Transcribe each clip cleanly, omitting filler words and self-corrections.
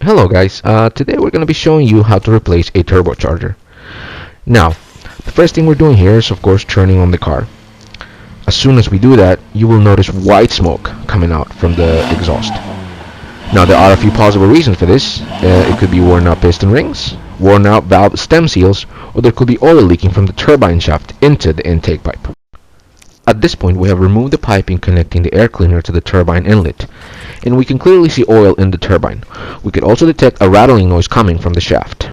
Hello guys, today we're going to be showing you how to replace a turbocharger. Now, the first thing we're doing here is of course turning on the car. As soon as we do that, you will notice white smoke coming out from the exhaust. Now there are a few possible reasons for this. It could be worn out piston rings, worn out valve stem seals, or there could be oil leaking from the turbine shaft into the intake pipe. At this point we have removed the piping connecting the air cleaner to the turbine inlet, and we can clearly see oil in the turbine. We could also detect a rattling noise coming from the shaft.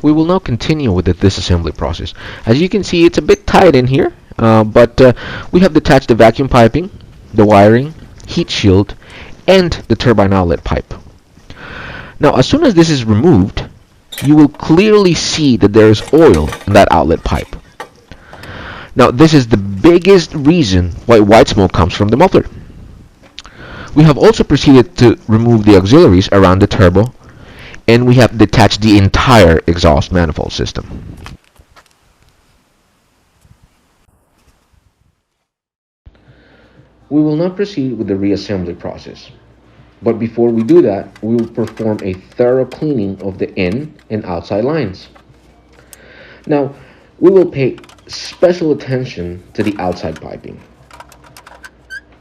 We will now continue with the disassembly process. As you can see, it's a bit tight in here, but we have detached the vacuum piping, the wiring, heat shield, and the turbine outlet pipe. Now as soon as this is removed, you will clearly see that there is oil in that outlet pipe. Now this is the biggest reason why white smoke comes from the muffler. We have also proceeded to remove the auxiliaries around the turbo, and we have detached the entire exhaust manifold system. We will now proceed with the reassembly process. But before we do that, we will perform a thorough cleaning of the in and outside lines. Now, we will pay special attention to the outside piping.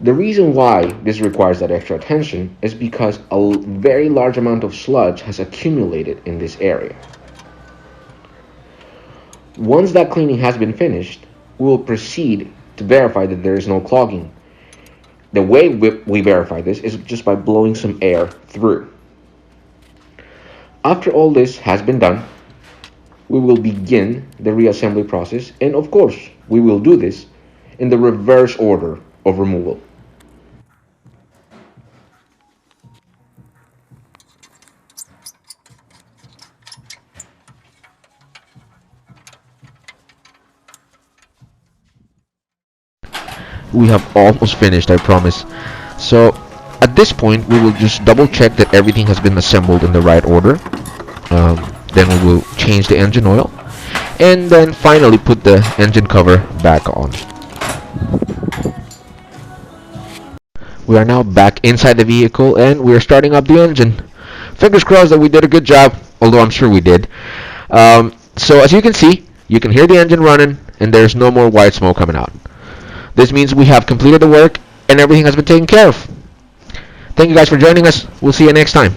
The reason why this requires that extra attention is because a very large amount of sludge has accumulated in this area. Once that cleaning has been finished, we will proceed to verify that there is no clogging. The way we verify this is just by blowing some air through. After all this has been done, we will begin the reassembly process, and of course we will do this in the reverse order of removal. We have almost finished, I promise. So at this point we will just double check that everything has been assembled in the right order. Then we will change the engine oil, and then finally put the engine cover back on. We are now back inside the vehicle, and we are starting up the engine. Fingers crossed that we did a good job, although I'm sure we did. So as you can see, you can hear the engine running, and there's no more white smoke coming out. This means we have completed the work, and everything has been taken care of. Thank you guys for joining us. We'll see you next time.